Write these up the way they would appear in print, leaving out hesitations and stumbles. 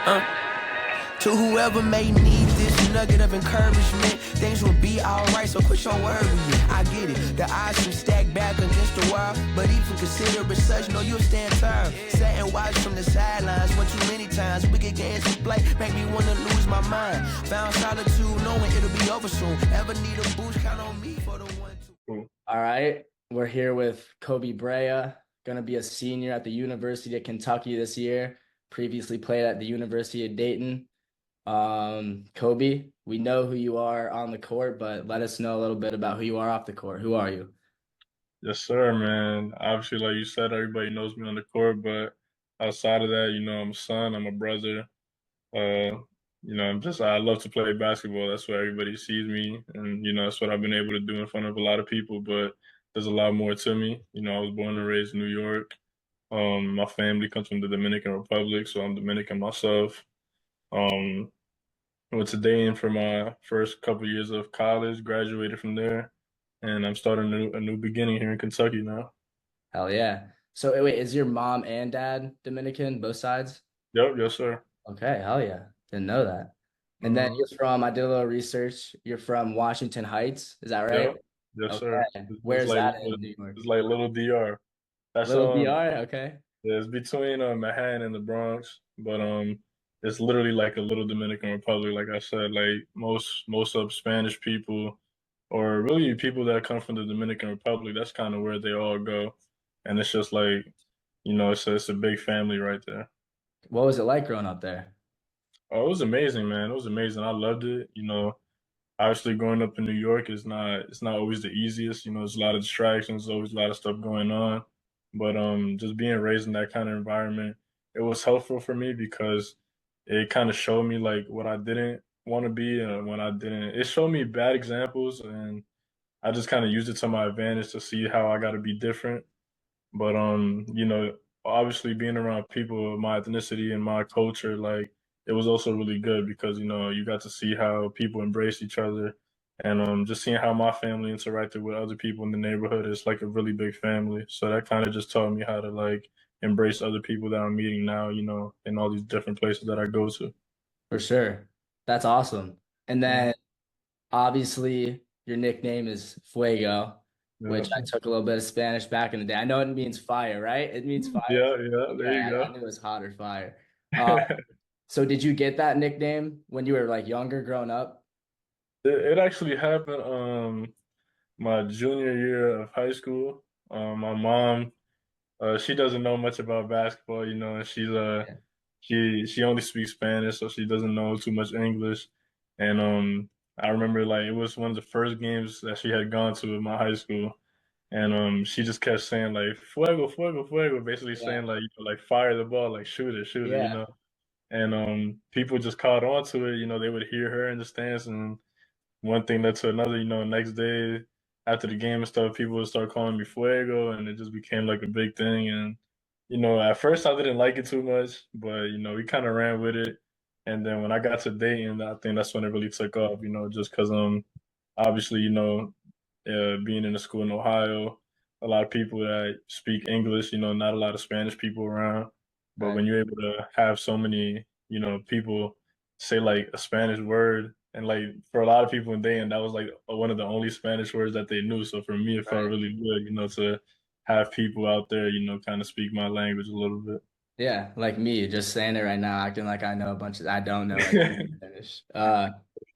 To whoever may need this nugget of encouragement, things will be alright, so quit your worrying. I get it, the odds can stack back against the wall, but even consider it such, know you'll stand tall. Sat and watch from the sidelines one too many times. Wicked games to play, make me wanna lose my mind. Found solitude, knowing it'll be over soon. Ever need a boost, count on me for the 1-2. All right, we're here with Koby Brea, gonna be a senior at the University of Kentucky this year. Previously played at the University of Dayton. Koby, we know who you are on the court, but let us know a little bit about who you are off the court. Who are you? Yes, sir, man. Obviously, like you said, everybody knows me on the court, but outside of that, I'm a son, I'm a brother. I love to play basketball. That's where everybody sees me, and that's what I've been able to do in front of a lot of people. But there's a lot more to me. I was born and raised in New York. My family comes from the Dominican Republic, so I'm Dominican myself. Went to Dayton for my first couple years of college, graduated from there, and I'm starting a new beginning here in Kentucky now. Hell yeah. So wait, is your mom and dad Dominican, both sides? Yep, yes, sir. Okay, hell yeah. Didn't know that. And then you're from, I did a little research, you're from Washington Heights, is that right? Yep, yes, Okay. sir. Where's that in New York? It's like little DR. That's Little DR, okay. yeah, it's between Manhattan and the Bronx, but it's literally like a little Dominican Republic. Like I said, like most of Spanish people, or really people that come from the Dominican Republic, that's kind of where they all go, and it's just like, it's a big family right there. What was it like growing up there? Oh, it was amazing, man. It was amazing. I loved it. Obviously growing up in New York is not it's not always the easiest. There's a lot of distractions, always a lot of stuff going on. But just being raised in that kind of environment, it was helpful for me because it kind of showed me like what I didn't want to be and when I didn't. It showed me bad examples, and I just kind of used it to my advantage to see how I got to be different. But obviously being around people of my ethnicity and my culture, like it was also really good because you got to see how people embrace each other, and just seeing how my family interacted with other people in the neighborhood is like a really big family. So that kind of just taught me how to like embrace other people that I'm meeting now, in all these different places that I go to. For sure. That's awesome. And then obviously your nickname is Fuego, which I Yeah. took a little bit of Spanish back in the day. I know it means fire, right? It means fire. Yeah, yeah, there Okay, you I go. knew it was hot or fire. So did you get that nickname when you were like younger growing up? It actually happened my junior year of high school. My mom, she doesn't know much about basketball, and Yeah. she only speaks Spanish, so she doesn't know too much English. And I remember like it was one of the first games that she had gone to in my high school, and she just kept saying like "fuego, fuego, fuego," basically Yeah. saying like like fire the ball, like shoot it, Yeah. And people just caught on to it. They would hear her in the stands, and one thing led to another. Next day after the game and stuff, people would start calling me Fuego, and it just became like a big thing. And at first I didn't like it too much, but we kind of ran with it. And then when I got to Dayton, I think that's when it really took off. Just because obviously being in a school in Ohio, a lot of people that speak English. Not a lot of Spanish people around. But Right. when you're able to have so many people say like a Spanish word, and like for a lot of people in Dayton, that was like one of the only Spanish words that they knew. So for me, it felt Right. really good, to have people out there, kind of speak my language a little bit. Yeah, like me, just saying it right now, acting like I know a bunch of I don't know anything Spanish.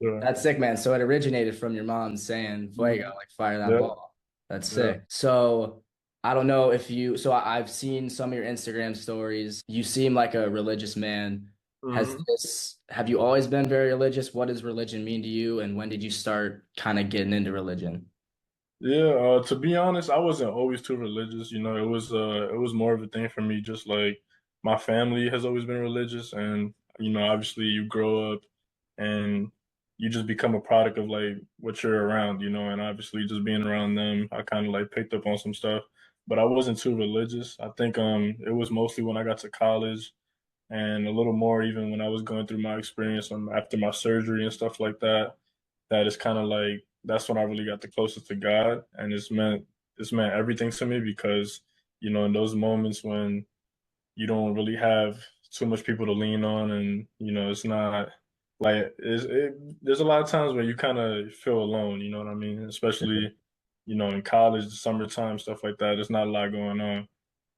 Sure. That's sick, man. So it originated from your mom saying "fuego," like fire that Yeah, ball. That's yeah. sick. So I don't know if you. So I've seen some of your Instagram stories. You seem like a religious man. Mhm. Have you always been very religious? What does religion mean to you, and when did you start kind of getting into religion? Yeah, to be honest, I wasn't always too religious. It was more of a thing for me, just like my family has always been religious, and obviously you grow up and you just become a product of like what you're around, and obviously just being around them, I kind of like picked up on some stuff, but I wasn't too religious. I think it was mostly when I got to college and a little more even when I was going through my experience after my surgery and stuff like that. That is kind of like that's when I really got the closest to God, and it's meant everything to me because in those moments when you don't really have too much people to lean on, and it's not like there's a lot of times where you kind of feel alone. You know what I mean? Especially in college, the summertime, stuff like that. There's not a lot going on,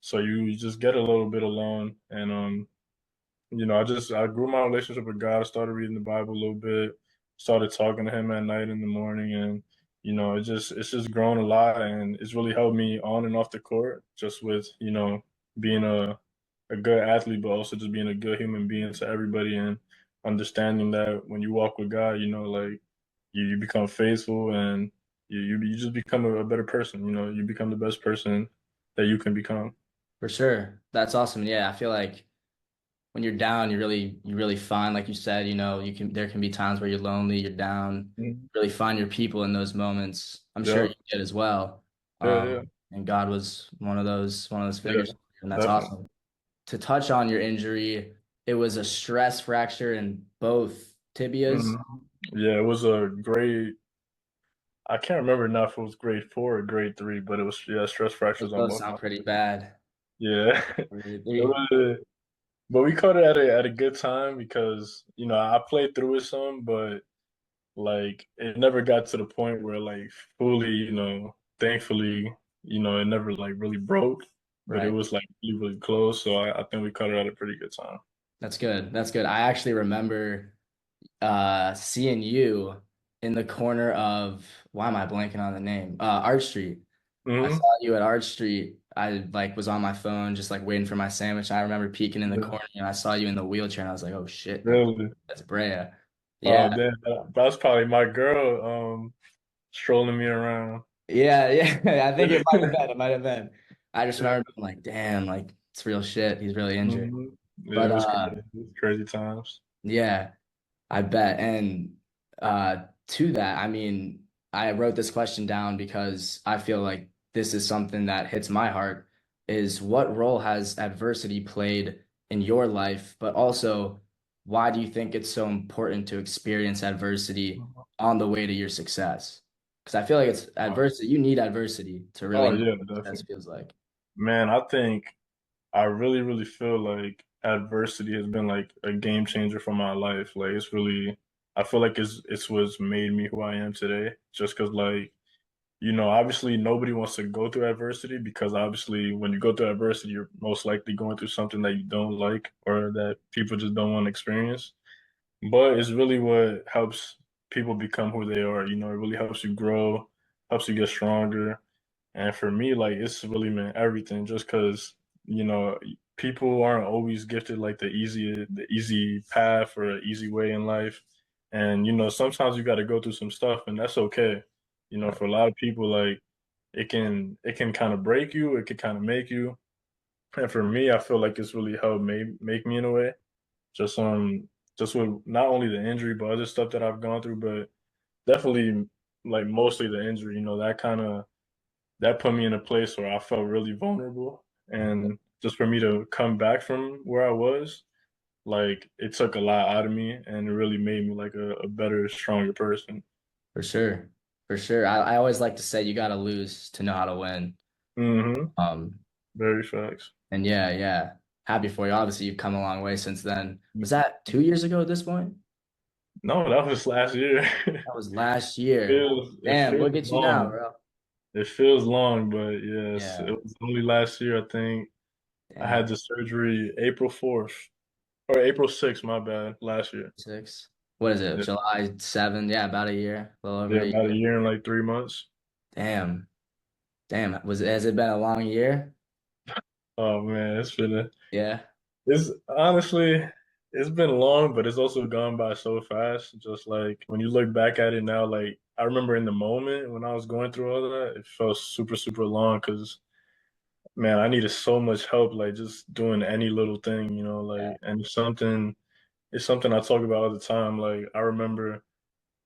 so you just get a little bit alone. And I grew my relationship with God. I started reading the Bible a little bit, started talking to Him at night in the morning, and it's just grown a lot, and it's really helped me on and off the court, just with being a good athlete, but also just being a good human being to everybody, and understanding that when you walk with God, like you become faithful, and you just become a better person. You become the best person that you can become. For sure. That's awesome. Yeah, I feel like when you're down, you really find, like you said, there can be times where you're lonely, you're down, Mhm. really find your people in those moments. I'm sure Yeah, you did as well. yeah, yeah, And God was one of those yeah, figures, and that's definitely. awesome. To touch on your injury, it was a stress fracture in both tibias. Mhm. Yeah, it was a grade. I can't remember now if it was grade 4 or grade 3, but it was, yeah, stress Those fractures on both both my. sound pretty bad. Yeah, Grade it three. was, but we caught it at a good time because I played through it some, but like it never got to the point where like fully, thankfully, it never like really broke, but it Right. was like really, really close. So I think we caught it at a pretty good time. That's good. That's good. I actually remember seeing you in the corner of, why am I blanking on the name? Arch Street. I saw Hmm. you at Arch Street. I like was on my phone just like waiting for my sandwich. I remember peeking in the Yeah, corner and I saw you in the wheelchair and I was like, oh shit, like really. that's Brea. Yeah. Oh, damn, that's probably my girl, strolling me around. Yeah, yeah. I think it might have been. It might have been. I just Yeah. remember being like, damn, like it's real shit. He's really injured. Hmm. Yeah, But it was crazy. It was crazy times. yeah. I bet. And to that, I mean, I wrote this question down because I feel like this is something that hits my heart is what role has adversity played in your life, but also why do you think it's so important to experience adversity on the way to your success? Because I feel like it's Oh, adversity, you need adversity to really oh, know yeah, what success definitely. feels like. Man, I think I really, really feel like adversity has been like a game changer for my life. Like it's really, I feel like it's what's made me who I am today. Just because like, obviously nobody wants to go through adversity because obviously when you go through adversity, you're most likely going through something that you don't like or that people just don't want to experience. But it's really what helps people become who they are. It really helps you grow, helps you get stronger. And for me, like it's really meant everything just because, you know, people aren't always gifted like the easy path or an easy way in life. And, sometimes you got to go through some stuff and that's okay. Right. For a lot of people, like it can kind of break you, it can kind of make you. And for me, I feel like it's really helped make me in a way. Just just with not only the injury, but other stuff that I've gone through, but definitely like mostly the injury, that put me in a place where I felt really vulnerable. And just for me to come back from where I was, like it took a lot out of me and it really made me like a better, stronger person. For sure. For sure. I always like to say you got to lose to know how to win. Hmm. Um, Very facts. And yeah, yeah. Happy for you. Obviously, you've come a long way since then. Was that 2 years ago at this point? No, that was last year. That was last year. It Damn, feels look at you now, long. bro. It feels long, but yes, it Yeah. was only last year. I think I Damn. had the surgery April 4th or April 6th, my bad, last year. Six. What is it? Yeah, July 7th. Yeah, about a year. A little over yeah, a about a year. year and like 3 months. Damn. Damn. Has it been a long year? Oh man, Yeah. it's honestly it's been long, but it's also gone by so fast. Just like when you look back at it now, like I remember in the moment when I was going through all of that, it felt super, super long because man, I needed so much help, like just doing any little thing, Yeah, and it's something I talk about all the time. Like I remember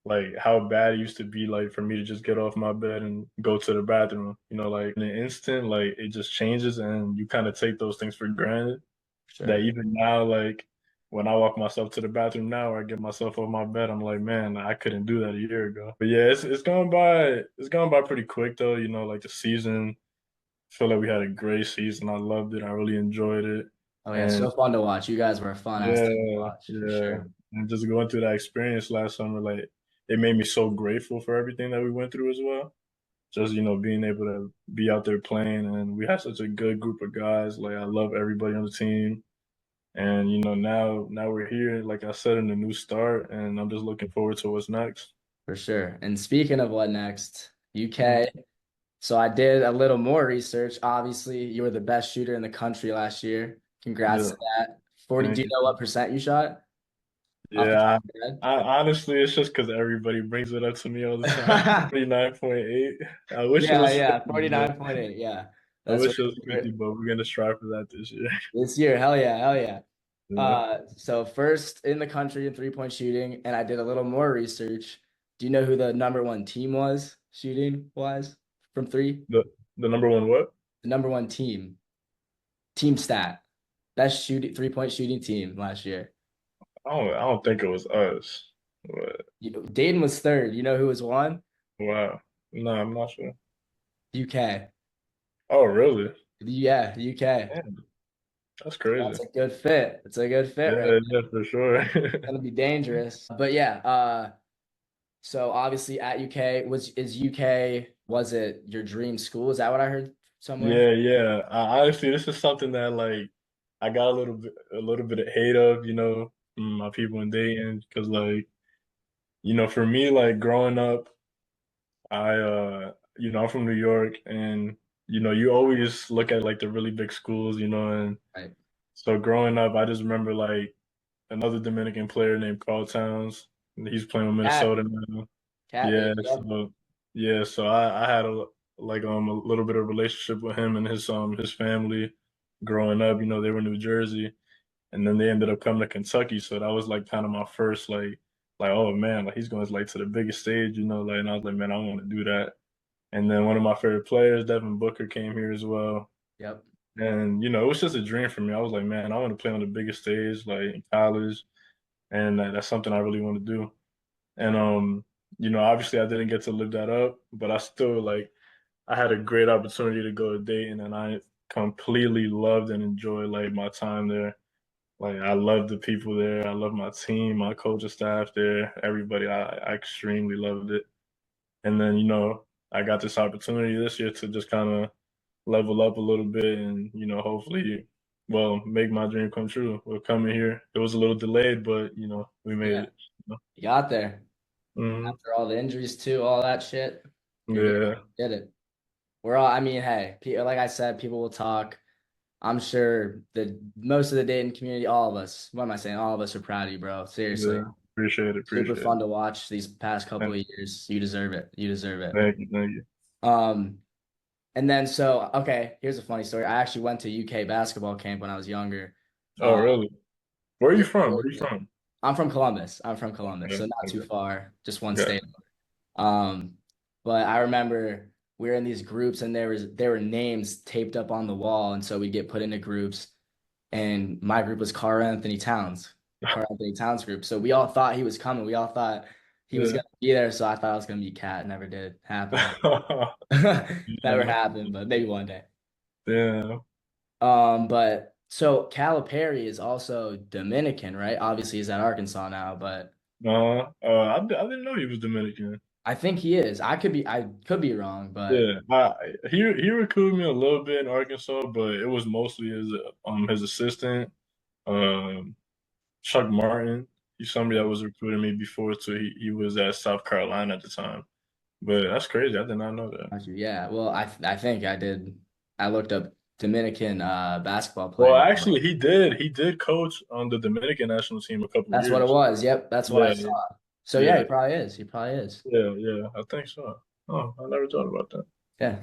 like how bad it used to be like for me to just get off my bed and go to the bathroom. Like in an instant, like it just changes and you kind of take those things for granted. That sure. even now, like when I walk myself to the bathroom now or I get myself off my bed, I'm like, man, I couldn't do that a year ago. But yeah, it's gone by pretty quick though, like the season. I feel like we had a great season. I loved it. I really enjoyed it. Oh yeah, And so fun to watch. You guys were a fun ass team to yeah, watch for yeah. sure. And just going through that experience last summer, like it made me so grateful for everything that we went through as well. Just, being able to be out there playing, and we had such a good group of guys. Like I love everybody on the team. And now we're here, like I said, in a new start, and I'm just looking forward to what's next. For sure. And speaking of what next, UK. Mhm. So I did a little more research. Obviously, you were the best shooter in the country last year. Congrats Yeah, to that. 40, do thank you you. know what percent you shot off the Yeah, top of your head? honestly, it's just because everybody brings it up to me all the time. 49.8. I wish it Yeah, was yeah, 50, but 49.8. Yeah. I That's what wish it was you 50, were but we're gonna strive for that this year. this year. Hell yeah, hell yeah. Yeah. So first in the country in three-point shooting, and I did a little more research. Do you know who the number one team was shooting wise from three? The number one what? The number one team stat, best shooting 3-point shooting team last year. I don't think it was us. But, Dayton was third. You know who was one? wow. No, I'm not sure. UK. Oh, really? Yeah, UK. Damn, that's That's crazy. a good fit. It's a good fit, right? Yeah, yeah, for sure. Gonna be dangerous. But yeah, so obviously at UK was it your dream school? Is that what I heard somewhere? Yeah, yeah. Honestly, this is something that like I got a little bit of hate of, from my people in Dayton, because like, for me, like growing up, I'm from New York, and you always look at like the really big schools, and Right. so growing up, I just remember like another Dominican player named Carl Towns. He's playing with Cat, Minnesota now. cat Yeah, baby. Yep. so I had a little bit of relationship with him and his family growing up. They were in New Jersey, and then they ended up coming to Kentucky. So that was like kind of my first like oh man, like he's going like to the biggest stage, like, and I was like, man, I want to do that. And then one of my favorite players, Devin Booker, came here as well. Yep. And it was just a dream for me. I was like, man, I want to play on the biggest stage, like in college, and that's something I really want to do. And obviously I didn't get to live that up, but I still like I had a great opportunity to go to Dayton, and I completely loved and enjoyed like my time there. Like I love the people there. I love my team, my coaching staff there, everybody. I extremely loved it. And then, I got this opportunity this year to just kind of level up a little bit and, hopefully, well, make my dream come true. We're coming here. It was a little delayed, but, we made Yeah. it. You got there. Hmm. After all the injuries too, all that shit. You're good. Yeah, Did it. We're all, I mean, hey, like I said, people will talk. I'm sure that most of the dating community, all of us, what am I saying? All of us are proud of you, bro. Seriously. yeah. Appreciate it. Super Appreciate it. fun to watch these past couple Thank, of years. You deserve it. You deserve it. thank you. Thank you. Um, and then so okay, here's a funny story. I actually went to UK basketball camp when I was younger. Oh, Uh, really? Where are you yeah, from? Where are you from? I'm from Columbus. I'm from Columbus, Okay. so not too Okay. far, just one Yeah. state. Um, but I remember we were in these groups and there were names taped up on the wall, and so we'd get put into groups. And my group was Carl Anthony Towns, the Carl Anthony Towns group. So we all thought he was coming. We all thought he was Yeah. gonna be there. So I thought I was gonna be Cat. Never did happen. Never Yeah. happened, but maybe one day. Yeah. But so Calipari is also Dominican, right? Obviously he's at Arkansas now, but I didn't know he was Dominican. I think he is. I could be wrong, but Yeah, he recruited me a little bit in Arkansas, but it was mostly his assistant, um, Chuck Martin. He's somebody that was recruiting me before, so he was at South Carolina at the time. But that's crazy. I did not know that. yeah. Well, I think I did. I looked up Dominican basketball Well, players. actually, he did coach on the Dominican national team a couple of That's what it years. was. Yep, that's what I Yeah, saw. So yeah, yeah, he probably is. He probably is. yeah. I think so. Oh, I never thought about that. Yeah.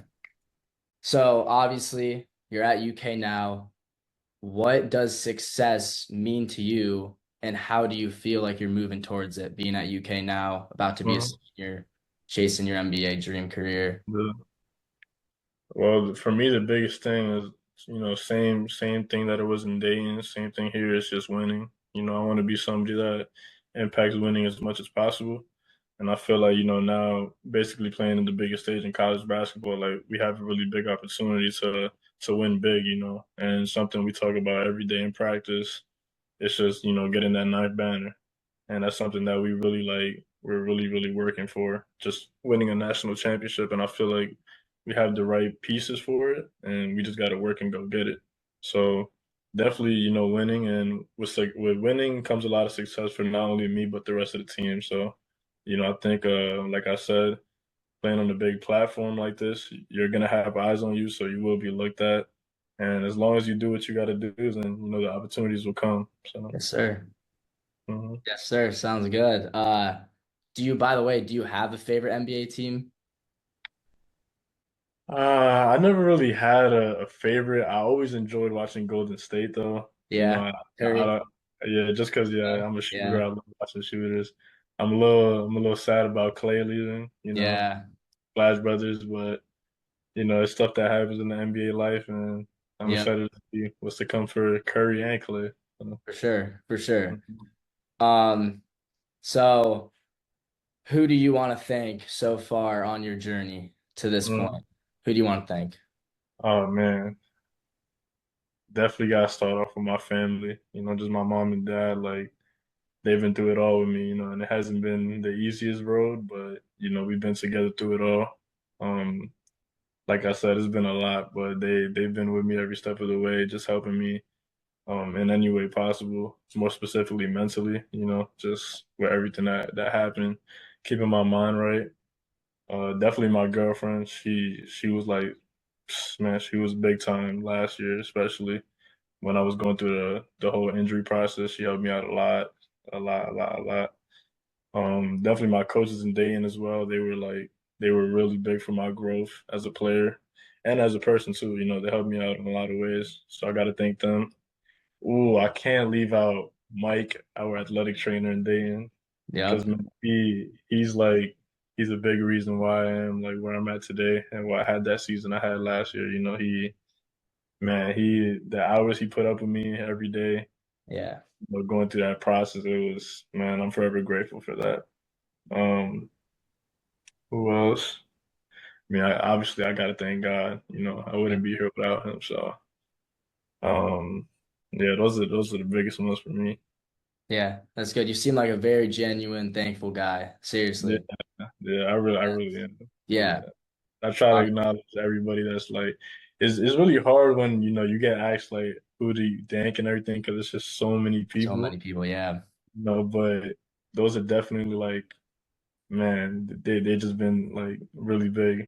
So obviously you're at UK now. What does success mean to you, and how do you feel like you're moving towards it, being at UK now, about to be a Uh-huh. senior, chasing your NBA dream career? Well, for me, the biggest thing is, same thing that it was in Dayton, same thing here. It's just winning. I want to be somebody that impacts winning as much as possible. And I feel like, now basically playing in the biggest stage in college basketball, like we have a really big opportunity to to win big, you know, and something we talk about every day in practice. It's just, you know, getting that ninth banner. And that's something that we really like, we're really, really working for, just winning a national championship. And I feel like we have the right pieces for it, and we just got to work and go get it. So definitely, you know, winning, and with winning comes a lot of success for not only me but the rest of the team. So, you know, I think, like I said, playing on a big platform like this, you're gonna have eyes on you, so you will be looked at. And as long as you do what you got to do, then you know the opportunities will come. So. Yes, sir. Mhm. Yes, sir. Sounds good. By the way, do you have a favorite NBA team? I never really had a favorite. I always enjoyed watching Golden State, though. You know, Yeah, I Curry. don't, yeah, just because yeah, I'm a shooter. Yeah, I love watching shooters. I'm a little sad about Clay leaving. You know, yeah, Flash Brothers, but you know, it's stuff that happens in the NBA life, and I'm yeah, excited to see what's to come for Curry and Clay. So, for sure, for sure. mhm. Um, so who do you want to thank so far on your journey to this Mhm. point? Who do you want to thank? Oh man, definitely got to start off with my family. You know, just my mom and dad. Like they've been through it all with me, you know, and it hasn't been the easiest road, but you know, we've been together through it all. Um, like I said, it's been a lot, but they've been with me every step of the way, just helping me in any way possible, more specifically mentally, you know, just with everything that happened, keeping my mind right. Definitely my girlfriend. She was like, man, she was big time last year, especially when I was going through the whole injury process. She helped me out a lot, a lot, a lot, a lot. Definitely my coaches in Dayton as well. They were really big for my growth as a player and as a person too. You know, they helped me out in a lot of ways. So I got to thank them. Ooh, I can't leave out Mike, our athletic trainer in Dayton, because Yep. man, he's a big reason why I am like where I'm at today and why I had that season I had last year. You know, he the hours he put up with me every day, Yeah. you know, going through that process, it was man, I'm forever grateful for that. Um, who else? I mean, obviously I gotta thank God. You know, I Yep. wouldn't be here without him. So, um, yeah, those are the biggest ones for me. Yeah, that's good. You seem like a very genuine, thankful guy. Yeah, Seriously. yeah, I really am. Yeah. Yeah, I try to Uh, acknowledge everybody that's like, it's really hard when you know you get asked like who do you thank and everything because it's just so many so many people. people. Yeah. You know, but those are definitely like, man, they just been like really big.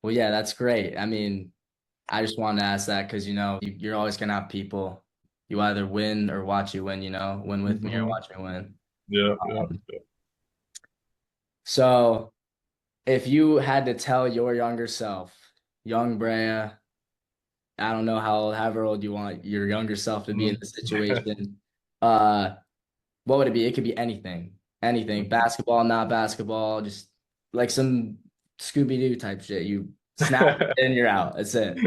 Well, yeah, that's great. I mean, I just wanted to ask that because, you're always going to have people you either win or watch you win, win with me or Hmm. watch me win. Yeah, yeah. Um, so if you had to tell your younger self, young Brea, I don't know however old you want your younger self to be in Mhm. this situation, uh, what would it be? It could be anything, anything, basketball, not basketball, just like some Scooby-Doo type shit. You snap it and you're out. That's it.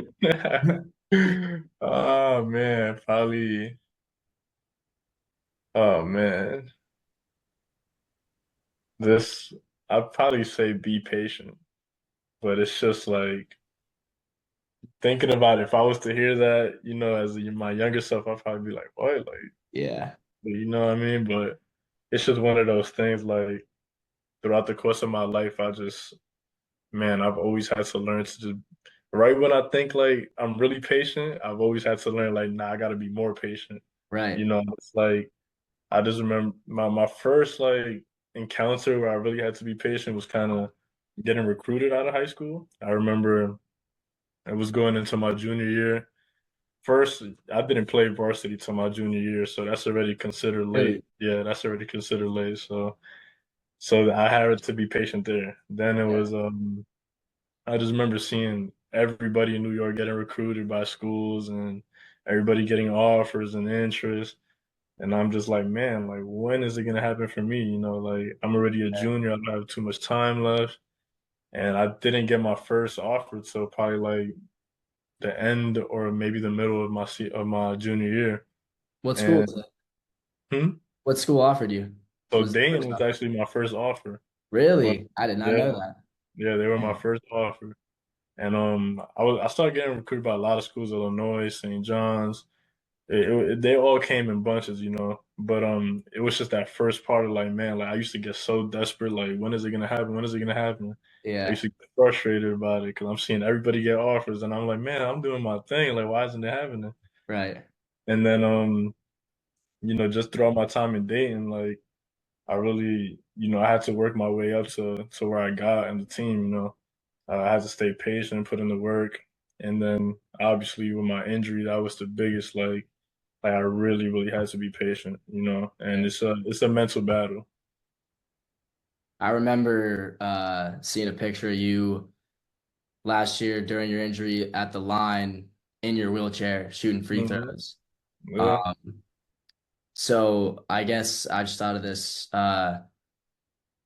Oh man, probably. Oh man, this I'd probably say be patient, but it's just like thinking about if I was to hear that, you know, as my younger self, I'd probably be like, what, like, Yeah. you know what I mean? But it's just one of those things. Like throughout the course of my life, man, I've always had to learn to just right when I think like I'm really patient, I've always had to learn like, nah, I got to be more patient. You Right. know, it's like I just remember my first like encounter where I really had to be patient was kind of getting recruited out of high school. I remember I was going into my junior year. First, I didn't play varsity till my junior year, so that's already considered late. Really? Yeah, that's already considered late. So I had to be patient there. Then it Yeah. was I just remember seeing everybody in New York getting recruited by schools and everybody getting offers and interest. And I'm just like, man, like when is it gonna happen for me? You know, like I'm already a Yeah. junior, I don't have too much time left. And I didn't get my first offer till probably like the end or maybe the middle of of my junior year. What school And was it? hmm, What school offered you? so Was the Dayton first was offer? actually my first offer. But Really? I did not know yeah, that. yeah, they were my Dang. first offer. And I started getting recruited by a lot of schools, Illinois, St. John's. They all came in bunches, you know. But it was just that first part of like, man, like I used to get so desperate, like when is it gonna happen? When is it gonna happen? I Yeah, used to get frustrated about it because I'm seeing everybody get offers, and I'm like, man, I'm doing my thing. Like, why isn't it happening? right. And then you know, just throughout my time in Dayton, like I really, you know, I had to work my way up to where I got in the team. You know, I had to stay patient, put in the work, and then obviously with my injury, that was the biggest. Like I really, really had to be patient. You know, and Yeah. it's a mental battle. I remember seeing a picture of you last year during your injury at the line in your wheelchair shooting free Hmm. throws. Yeah. Um, so I guess I just thought of this.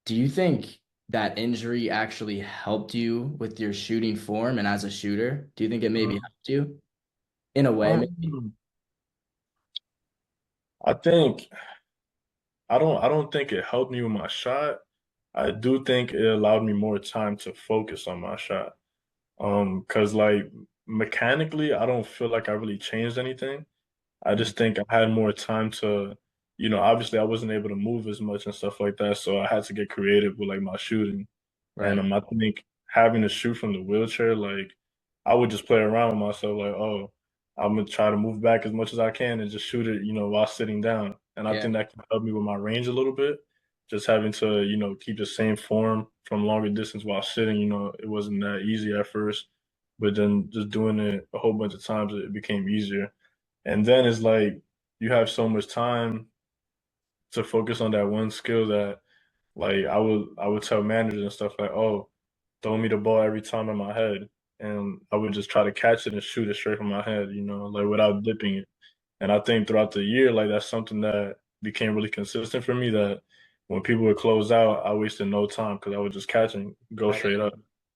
Do you think that injury actually helped you with your shooting form and as a shooter? Do you think it maybe Mm. helped you in a way, maybe? Um, I think I don't think it helped me with my shot. I do think it allowed me more time to focus on my shot. 'Cause like mechanically, I don't feel like I really changed anything. I Mhm. just think I had more time to, you know, obviously I wasn't able to move as much and stuff like that, so I had to get creative with like my shooting. And Right. I think having to shoot from the wheelchair, like I would just play around with myself, like, oh, I'm gonna try to move back as much as I can and just shoot it, you know, while sitting down. And I Yeah, think that can help me with my range a little bit. Just having to, you know, keep the same form from longer distance while sitting, you know, it wasn't that easy at first. But then just doing it a whole bunch of times, it became easier. And then it's like you have so much time to focus on that one skill that like I would tell managers and stuff like, oh, throw me the ball every time in my head. And I would just try to catch it and shoot it straight from my head, you know, like without dipping it. And I think throughout the year, like that's something that became really consistent for me that when people would close out, I wasted no time because I would just catch and go I get straight up.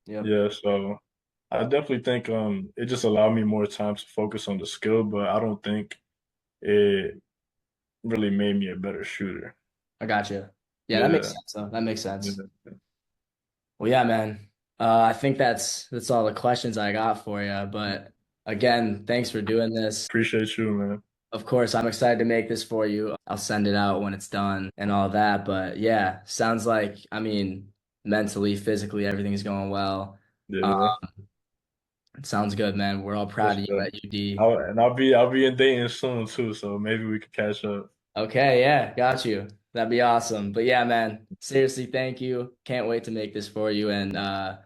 you. Yep. Yeah, so I definitely think it just allowed me more time to focus on the skill, but I don't think it really made me a better shooter. I got you. Yeah, that makes Yeah. sense though. That makes sense. Yeah. Well, yeah, man. I think that's all the questions I got for you. But again, thanks for doing this. Appreciate you, man. Of course, I'm excited to make this for you. I'll send it out when it's done and all that. But yeah, sounds like, I mean, mentally, physically, everything's going well. Uh, Yeah. it sounds good, man. We're all proud Yes, of you sir. at UD. I'll be in Dayton soon too, so maybe we could catch up. Okay, yeah, got you. That'd be awesome. But yeah, man, seriously, thank you. Can't wait to make this for you. And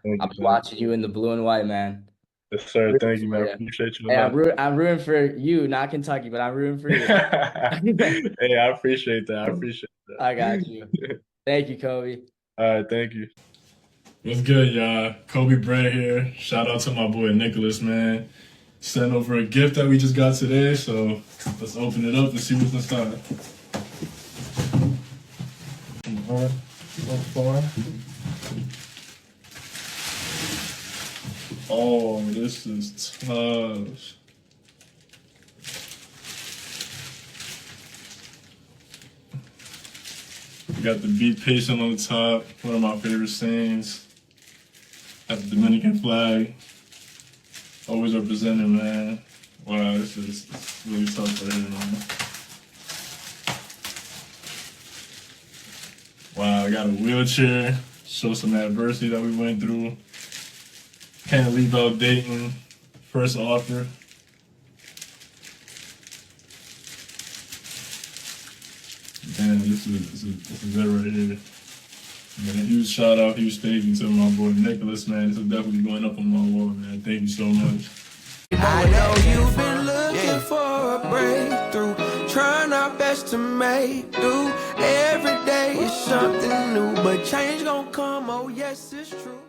Thank I'll you, be man. watching you in the blue and white, man. Yes, sir. Rooting Thank you, for man. you. Appreciate you a Hey, lot. I'm rooting for you, not Kentucky, but I'm rooting for you. Hey, I appreciate that. I appreciate I got you. that. Thank you, Kobe. All right, thank you. What's good, y'all? Koby Brea here. Shout out to my boy Nicholas, man. Sent over a gift that we just got today, so let's open it up and see what's inside. All right, so far. Oh, this is tough. We got the Be Patient on the top, one of my favorite sayings. Got the Dominican flag, always representing, man. Wow, this is really tough right here, man. Wow, I got a wheelchair, show some adversity that we went through. Can't leave out Dayton, first offer. Damn, this is it right here. Man, a huge shout out, huge thank you to my boy Nicholas, man. This is definitely going up on my wall, man. Thank you so much. I know you've been looking for a breakthrough, trying our best to make do. Every day is something new, but change gon' come, oh yes, it's true.